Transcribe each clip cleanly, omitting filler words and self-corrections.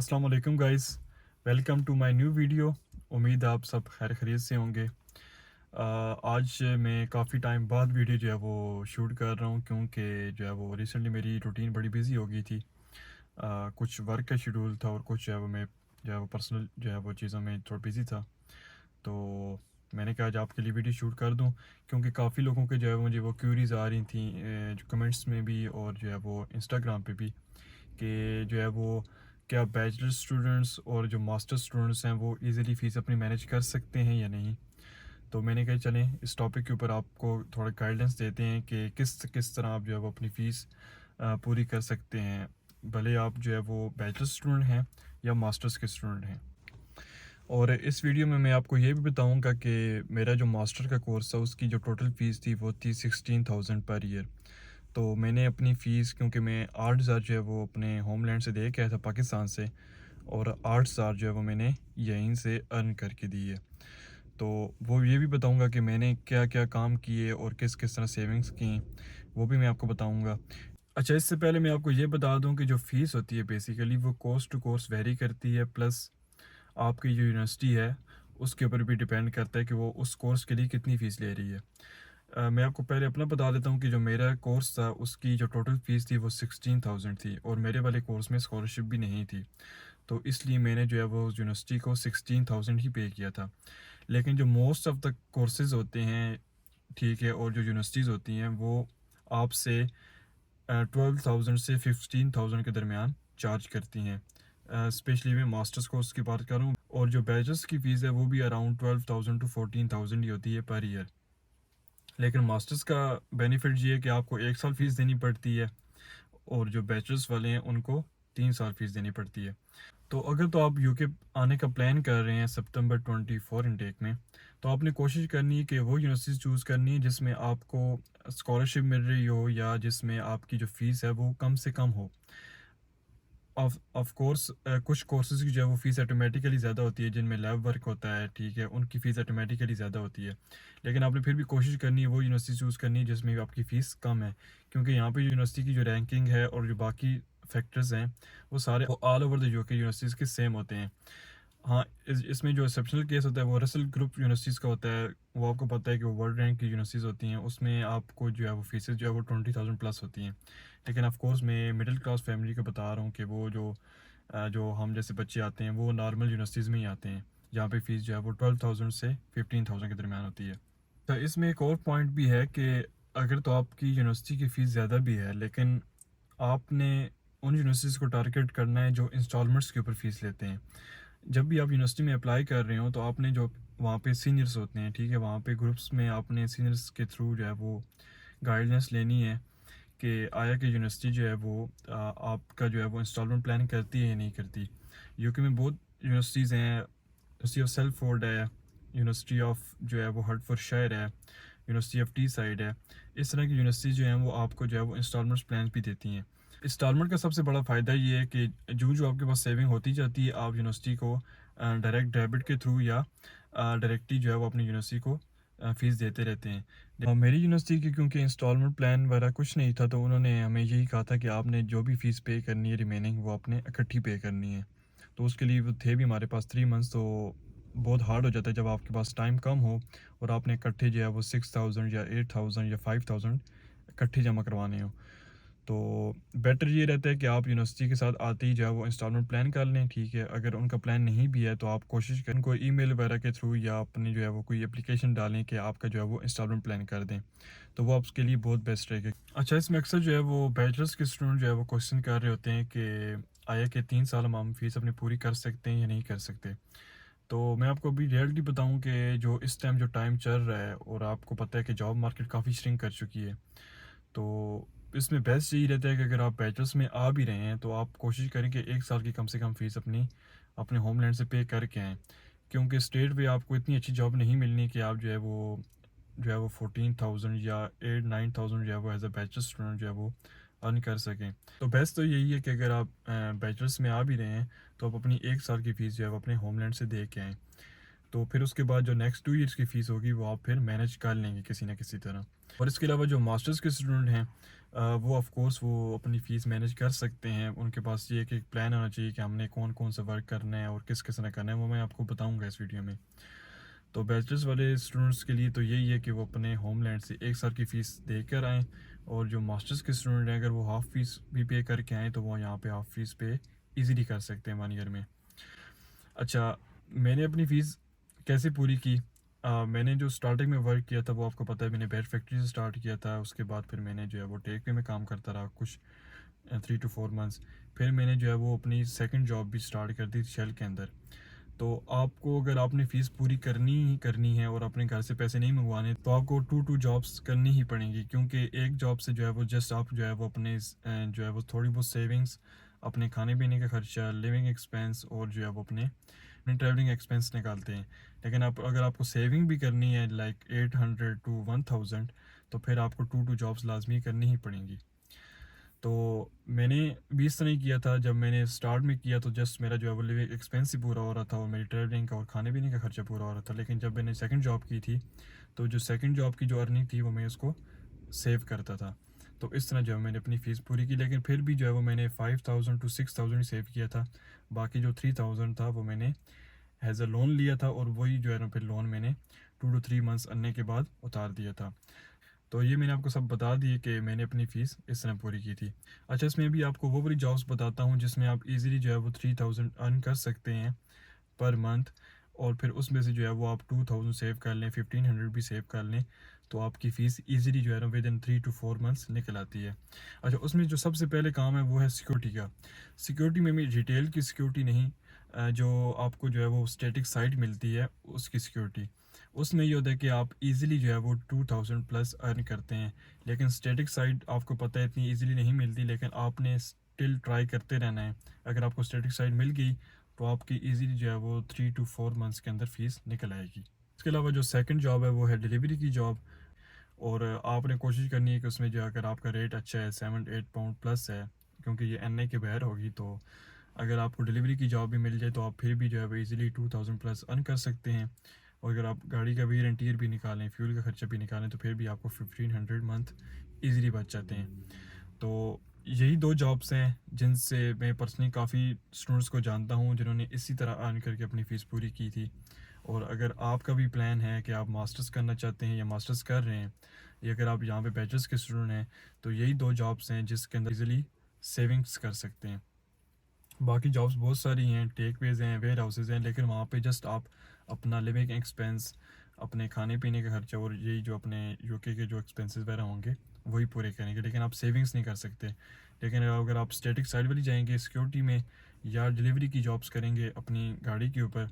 अस्सलाम वालेकुम guys. Welcome to my new video. उम्मीद है आप सब खैर खैरियत से होंगे। आज मैं काफ़ी टाइम बाद वीडियो जो है वो शूट कर रहा हूँ, क्योंकि जो है वो रिसेंटली मेरी रूटीन बड़ी बिजी हो गई थी। कुछ वर्क का शेड्यूल था और कुछ जो है वो मैं जो है वो पर्सनल जो है वो चीज़ों में थोड़ा बिजी था। तो मैंने कहा आज आपके लिए वीडियो शूट कर दूं, क्योंकि काफ़ी लोगों के जो है मुझे वो क्यूरीज आ रही थी, जो कमेंट्स में भी और जो है वो इंस्टाग्राम पे भी, कि जो है वो क्या बैचलर स्टूडेंट्स और जो मास्टर स्टूडेंट्स हैं वो इजीली फ़ीस अपनी मैनेज कर सकते हैं या नहीं। तो मैंने कहा चलें इस टॉपिक के ऊपर आपको थोड़ा गाइडेंस देते हैं कि किस किस तरह आप जो है वो अपनी फ़ीस पूरी कर सकते हैं, भले आप जो है वो बैचलर स्टूडेंट हैं या मास्टर्स के स्टूडेंट हैं। और इस वीडियो में मैं आपको ये भी बताऊंगा कि मेरा जो मास्टर का कोर्स था उसकी जो टोटल फ़ीस थी वो थी 16,000 पर ईयर। तो मैंने अपनी फ़ीस, क्योंकि मैं 8,000 जो है वो अपने होमलैंड से दे के आया था पाकिस्तान से, और 8,000 जो है वो मैंने यहीं से अर्न करके दी है। तो वो ये भी बताऊंगा कि मैंने क्या क्या काम किए और किस किस तरह सेविंग्स की, वो भी मैं आपको बताऊंगा। अच्छा, इससे पहले मैं आपको ये बता दूं कि जो फ़ीस होती है बेसिकली वो कोर्स टू कोर्स वेरी करती है, प्लस आपकी जो यूनिवर्सिटी है उसके ऊपर भी डिपेंड करता है कि वो उस कोर्स के लिए कितनी फ़ीस ले रही है। मैं आपको पहले अपना बता देता हूँ कि जो मेरा कोर्स था उसकी जो टोटल फ़ीस थी वो 16,000 थी, और मेरे वाले कोर्स में स्कॉलरशिप भी नहीं थी। तो इसलिए मैंने जो है वो यूनिवर्सिटी को 16,000 ही पे किया था। लेकिन जो मोस्ट ऑफ द कोर्सेज़ होते हैं, ठीक है, और जो यूनिवर्सिटीज़ होती हैं वो आपसे 12,000 से 15,000 के दरमियान चार्ज करती हैं। स्पेशली मैं मास्टर्स कोर्स की बात कर रहा हूँ, और जो बैचलर्स की फ़ीस है वो भी अराउंड 12,000 टू 14,000 ही होती है पर ईयर। लेकिन मास्टर्स का बेनिफिट ये है कि आपको 1 साल फ़ीस देनी पड़ती है, और जो बैचलर्स वाले हैं उनको 3 साल फ़ीस देनी पड़ती है। तो अगर तो आप यूके आने का प्लान कर रहे हैं सितंबर 24 इनटेक में, तो आपने कोशिश करनी है कि वो यूनिवर्सिटी चूज़ करनी है जिसमें आपको स्कॉलरशिप मिल रही हो, या जिसमें आपकी जो फ़ीस है वो कम से कम हो। ऑफ कोर्स कुछ कोर्सेज़ की जो है वो फ़ीस ऑटोमेटिकली ज़्यादा होती है, जिनमें लैब वर्क होता है, ठीक है, उनकी फ़ीस ऑटोमेटिकली ज़्यादा होती है। लेकिन आपने फिर भी कोशिश करनी है वो यूनिवर्सिटी चूज़ करनी है जिसमें आपकी फ़ीस कम है, क्योंकि यहाँ पे यूनिवर्सिटी की जो रैंकिंग है और जो बाकी फैक्टर्स हैं वो सारे all over the UK universities के सेम होते हैं। हाँ, इसमें जो एक्सेप्शनल केस होता है वो रसल ग्रुप यूनिवर्सिटीज़ का होता है। वो आपको पता है कि वो वर्ल्ड रैंक की यूनिवर्सिटीज़ होती हैं, उसमें आपको जो है वो फीसेस जो है वो 20,000 प्लस होती हैं। लेकिन ऑफ कोर्स मैं मिडिल क्लास फैमिली का बता रहा हूँ कि वो जो हम जैसे बच्चे आते हैं वो नॉर्मल यूनिवर्सिटीज़ में ही आते हैं, जहाँ पे फ़ीस जो है वो 12,000 से 15,000 के दरमियान होती है। तो इसमें एक और पॉइंट भी है कि अगर तो आपकी यूनिवर्सिटी की फ़ीस ज़्यादा भी है, लेकिन आपने उन यूनिवर्सिटीज़ को टारगेट करना है जो इंस्टॉलमेंट्स के ऊपर फ़ीस लेते हैं। जब भी आप यूनिवर्सिटी में अप्लाई कर रहे हो तो आपने जो वहाँ पे सीनियर्स होते हैं, ठीक है, वहाँ पे ग्रुप्स में आपने सीनियर्स के थ्रू जो है वो गाइडेंस लेनी है कि आया कि यूनिवर्सिटी जो है वो आपका जो है वो इंस्टॉलमेंट प्लान करती है या नहीं करती। यूके में बहुत यूनिवर्सिटीज़ हैं, यूनिवर्सिटी ऑफ सेल्फोर्ड है, यूनिवर्सिटी ऑफ जो है वो हर्टफोर्डशायर है, यूनिवर्सिटी ऑफ टी साइड है। इस तरह की यूनिवर्सिटी जो हैं वो आपको जो है वो इंस्टॉलमेंट्स प्लान भी देती हैं। इंस्टॉलमेंट का सबसे बड़ा फ़ायदा ये है कि जो जो आपके पास सेविंग होती जाती है आप यूनिवर्सिटी को डायरेक्ट डेबिट के थ्रू या डायरेक्टली जो है वो अपनी यूनिवर्सिटी को फ़ीस देते रहते हैं। मेरी यूनिवर्सिटी की क्योंकि इंस्टॉलमेंट प्लान वगैरह कुछ नहीं था, तो उन्होंने हमें यही कहा था कि आपने जो भी फ़ीस पे करनी है रिमेनिंग वो आपने इकट्ठी पे करनी है। तो उसके लिए वो थे भी हमारे पास 3 मंथ्स, तो बहुत हार्ड हो जाता है जब आपके पास टाइम कम हो और आपने इकट्ठे जो है वो 6,000 या 8,000 या 5,000 इकट्ठे जमा करवाने हो। तो बेटर ये रहता है कि आप यूनिवर्सिटी के साथ आते ही जो है वो इंस्टॉलमेंट प्लान कर लें, ठीक है। अगर उनका प्लान नहीं भी है तो आप कोशिश करें कोई ईमेल वगैरह के थ्रू या अपने जो है वो कोई एप्लीकेशन डालें कि आपका जो है वो इंस्टॉलमेंट प्लान कर दें, तो वो आपके लिए बहुत बेस्ट रहेगा। अच्छा, इसमें अक्सर जो है वो बैचलर्स के स्टूडेंट जो है वो क्वेश्चन कर रहे होते हैं कि आया कि 3 साल हम फीस अपनी पूरी कर सकते हैं या नहीं कर सकते। तो मैं आपको अभी रियलिटी बताऊं कि जो इस टाइम जो टाइम चल रहा है, और आपको पता है कि जॉब मार्केट काफ़ी श्रिंक कर चुकी है, तो इसमें बेस्ट यही रहता है कि अगर आप बैचलर्स में आ भी रहे हैं तो आप कोशिश करें कि 1 साल की कम से कम फ़ीस अपनी अपने होमलैंड से पे करके आएँ, क्योंकि स्टेट पे आपको इतनी अच्छी जॉब नहीं मिलनी कि आप जो है वो 14,000 या 8-9,000 जो है वो एज अ बैचलर स्टूडेंट जो है वो अर्न कर सकें। तो बेस्ट तो यही है कि अगर आप बैचलर्स में आ भी रहे हैं तो आप अपनी 1 साल की फ़ीस जो है वो अपने होमलैंड से दे के आएँ। तो फिर उसके बाद जो नेक्स्ट 2 ईयर्स की फ़ीस होगी वो आप फिर मैनेज कर लेंगे किसी ना किसी तरह। और इसके अलावा जो मास्टर्स के स्टूडेंट हैं वो ऑफ़ कोर्स वो अपनी फ़ीस मैनेज कर सकते हैं। उनके पास ये एक प्लान होना चाहिए कि हमने कौन-कौन सा वर्क करना है और किस-किस तरह करना है, वो मैं आपको बताऊँगा इस वीडियो में। तो बैचलर्स वाले स्टूडेंट्स के लिए तो यही है कि वो अपने होमलैंड से 1 साल की फ़ीस देकर आएँ, और जो मास्टर्स के स्टूडेंट हैं अगर वो हाफ़ फ़ीस भी पे करके आएँ तो वो यहाँ पे हाफ़ फ़ीस पे ईज़िली कर सकते हैं 1 ईयर में। अच्छा, मैंने अपनी फ़ीस कैसे पूरी की? मैंने जो स्टार्टिंग में वर्क किया था वो आपको पता है, मैंने बैट फैक्ट्री से स्टार्ट किया था। उसके बाद फिर मैंने जो है वो टेक वे में काम करता रहा कुछ 3 टू 4 मंथ्स। फिर मैंने जो है वो अपनी सेकंड जॉब भी स्टार्ट कर दी शेल के अंदर। तो आपको अगर आपने फ़ीस पूरी करनी ही करनी है और अपने घर से पैसे नहीं मंगवाने, तो आपको 2 जॉब्स करनी ही पड़ेंगी, क्योंकि एक जॉब से जो है वो जस्ट आप जो है वो अपने जो है वो थोड़ी बहुत सेविंग्स, अपने खाने-पीने का खर्चा, लिविंग एक्सपेंस और जो है वो अपने ट्रैवलिंग एक्सपेंस निकालते हैं। लेकिन आप अगर आपको सेविंग भी करनी है लाइक 800 टू 1000, तो फिर आपको 2 जॉब्स लाज़मी करनी ही पड़ेंगी। तो मैंने भी इस तरह ही किया था। जब मैंने स्टार्ट में किया तो जस्ट मेरा जो है वो लिविंग एक्सपेंस ही पूरा हो रहा था और मेरी ट्रैवलिंग का और खाने पीने का खर्चा पूरा हो रहा था। लेकिन जब मैंने सेकंड जॉब की थी, तो जो सेकंड जॉब की जो अर्निंग थी वो मैं उसको सेव करता था। तो इस तरह जो है मैंने अपनी फ़ीस पूरी की, लेकिन फिर भी जो है वो मैंने 5000 टू 6000 ही सेव किया था। बाकी जो 3000 था वो मैंने एज अ लोन लिया था, और वही जो है ना फिर लोन मैंने 2 to 3 मंथ्स अन्ने के बाद उतार दिया था। तो ये मैंने आपको सब बता दिए कि मैंने अपनी फ़ीस इस तरह पूरी की थी। अच्छा, इसमें भी आपको वो वाली जॉब्स बताता हूँ जिसमें आप इजीली जो है वो 3000 अर्न कर सकते हैं पर मंथ, और फिर उसमें से जो है वो आप 2000 सेव कर लें, 1500 भी सेव कर लें, तो आपकी फ़ीस इजीली जो है ना विद इन 3 to 4 मंथ्स निकल आती है। अच्छा, उसमें जो सबसे पहले काम है वो है सिक्योरिटी का। सिक्योरिटी में भी रिटेल की सिक्योरिटी नहीं, जो आपको जो है वो स्टैटिक साइट मिलती है उसकी सिक्योरिटी। उसमें ये होता है कि आप इजीली जो है वो 2000 प्लस अर्न करते हैं। लेकिन स्टैटिक साइट आपको पता है इतनी इजीली नहीं मिलती, लेकिन आपने स्टिल ट्राई करते रहना है। अगर आपको स्टैटिक साइट मिल गई तो आपकी इजीली जो है वो 3 to 4 मंथ्स के अंदर फ़ीस निकल आएगी। इसके अलावा जो सेकंड जॉब है वो है डिलीवरी की जॉब, और आपने कोशिश करनी है कि उसमें जो है अगर आपका रेट अच्छा है 7-8 पाउंड प्लस है, क्योंकि ये एनए के बाहर होगी, तो अगर आपको डिलीवरी की जॉब भी मिल जाए तो आप फिर भी जो है वो ईज़िली 2000 प्लस अर्न कर सकते हैं। और अगर आप गाड़ी का वीर एंड टीयर भी निकालें, फ्यूल का खर्चा भी निकालें, तो फिर भी आपको 1500 मंथ ईज़िली बच जाते हैं। तो यही 2 जॉब्स हैं जिनसे मैं पर्सनली काफ़ी स्टूडेंट्स को जानता हूँ जिन्होंने इसी तरह अर्न करके अपनी फ़ीस पूरी की थी। और अगर आपका भी प्लान है कि आप मास्टर्स करना चाहते हैं या मास्टर्स कर रहे हैं, या अगर आप यहाँ पे बैचलर्स के स्टूडेंट हैं, तो यही 2 जॉब्स हैं जिसके अंदर ईज़िली सेविंग्स कर सकते हैं। बाकी जॉब्स बहुत सारी हैं, टेकअवेज़ हैं, वेयर हाउसेज़ हैं, लेकिन वहाँ पे जस्ट आप अपना लिविंग एक्सपेंस, अपने खाने-पीने का खर्चा और यही जो अपने यूके के जो एक्सपेंसेस वगैरह होंगे, वही पूरे करेंगे, लेकिन आप सेविंग्स नहीं कर सकते। लेकिन अगर आप स्टैटिक साइड वाली जाएँगे सिक्योरिटी में, या डिलीवरी की जॉब्स करेंगे अपनी गाड़ी के ऊपर,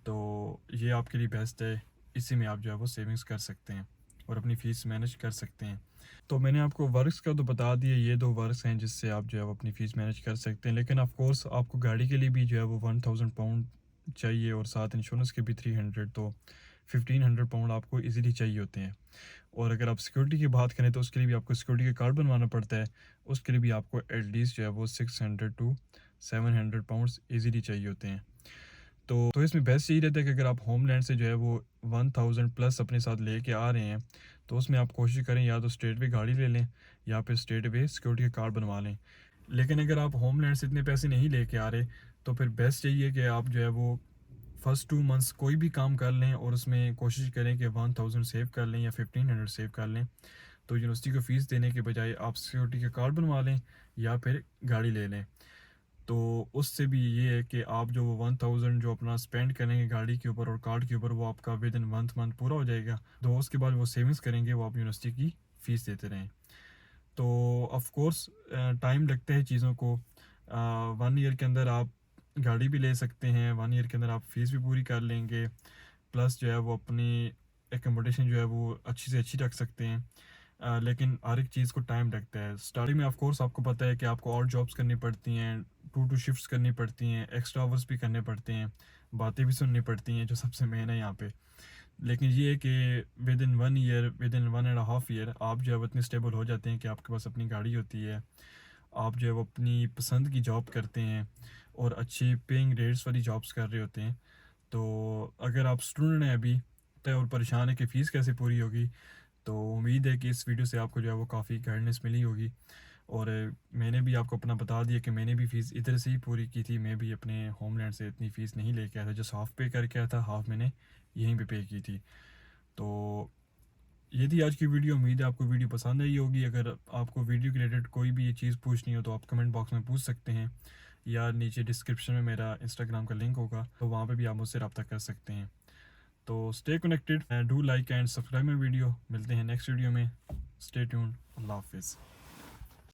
तो ये आपके लिए बेस्ट है। इसी में आप जो है वो सेविंग्स कर सकते हैं और अपनी फ़ीस मैनेज कर सकते हैं। तो मैंने आपको वर्क्स का तो बता दिया, ये 2 वर्क्स हैं जिससे आप जो है वो अपनी फ़ीस मैनेज कर सकते हैं। लेकिन ऑफ़ कोर्स आपको गाड़ी के लिए भी जो है वो 1000 पाउंड चाहिए, और साथ इंश्योरेंस के भी 300, तो 1500 पाउंड आपको ईज़िली चाहिए होते हैं। और अगर आप सिक्योरिटी की बात करें तो उसके लिए भी आपको सिक्योरिटी का कार्ड बनवाना पड़ता है। उसके लिए भी आपको एटलीस्ट जो है वो 600 टू 700 पाउंड्स ईज़िली चाहिए होते हैं। तो इसमें बेस्ट यही रहता है कि अगर आप होमलैंड से जो है वो 1000 प्लस अपने साथ लेके आ रहे हैं, तो उसमें आप कोशिश करें या तो स्ट्रेट वे गाड़ी ले लें या फिर स्ट्रेट वे सिक्योरिटी का कार्ड बनवा लें। लेकिन अगर आप होमलैंड से इतने पैसे नहीं लेके आ रहे, तो फिर बेस्ट यही है कि आप जो है वो फर्स्ट 2 मंथ्स कोई भी काम कर लें और उसमें कोशिश करें कि 1000 सेव कर लें या 1500 सेव कर लें। तो यूनिवर्सिटी को फ़ीस देने के बजाय आप सिक्योरिटी का कार्ड बनवा लें या फिर गाड़ी ले लें। तो उससे भी ये है कि आप जो 1000 जो अपना स्पेंड करेंगे गाड़ी के ऊपर और कार्ड के ऊपर, वो आपका विद इन मंथ पूरा हो जाएगा। तो उसके बाद वो सेविंग्स करेंगे, वो आप यूनिवर्सिटी की फ़ीस देते रहें। तो ऑफ़ कोर्स टाइम लगता है चीज़ों को। 1 ईयर के अंदर आप गाड़ी भी ले सकते हैं, 1 ईयर के अंदर आप फ़ीस भी पूरी कर लेंगे, प्लस जो है वो अपनी एकोमोडेशन जो है वो अच्छी से अच्छी रख सकते हैं। लेकिन हर एक चीज़ को टाइम लगता है। स्टार्टिंग में ऑफ कोर्स आपको पता है कि आपको और जॉब्स करनी पड़ती हैं, 2 शिफ्ट्स करनी पड़ती हैं, एक्स्ट्रा आवर्स भी करने पड़ते हैं, बातें भी सुननी पड़ती हैं जो सबसे मेन है यहाँ पे। लेकिन ये है कि with in 1 year, with in 1 and half year आप जो है वो इतने स्टेबल हो जाते हैं कि आपके पास अपनी गाड़ी होती है। आप जो है वो अपनी पसंद की जॉब करते हैं और अच्छी पेइंग रेट्स वाली जॉब्स कर रहे होते हैं। तो अगर आप स्टूडेंट हैं अभी तो और परेशान है कि फ़ीस कैसे पूरी होगी, तो उम्मीद है कि इस वीडियो से आपको जो है वो काफ़ी गाइडेंस मिली होगी। और मैंने भी आपको अपना बता दिया कि मैंने भी फ़ीस इधर से ही पूरी की थी। मैं भी अपने होमलैंड से इतनी फ़ीस नहीं लेके आया था, जस्ट हाफ़ पे करके आया था, हाफ़ मैंने यहीं पे की थी। तो ये थी आज की वीडियो। उम्मीद है आपको वीडियो पसंद आई होगी। अगर आपको वीडियो के रिलेटेड कोई भी ये चीज़ पूछनी हो तो आप कमेंट बॉक्स में पूछ सकते हैं, या नीचे डिस्क्रिप्शन में मेरा इंस्टाग्राम का लिंक होगा, तो वहाँ पे भी आप मुझसे रब्ता कर सकते हैं। तो stay connected, do like and subscribe my video. मिलते हैं नेक्स्ट वीडियो में। Stay tuned. अल्लाह हाफिज़।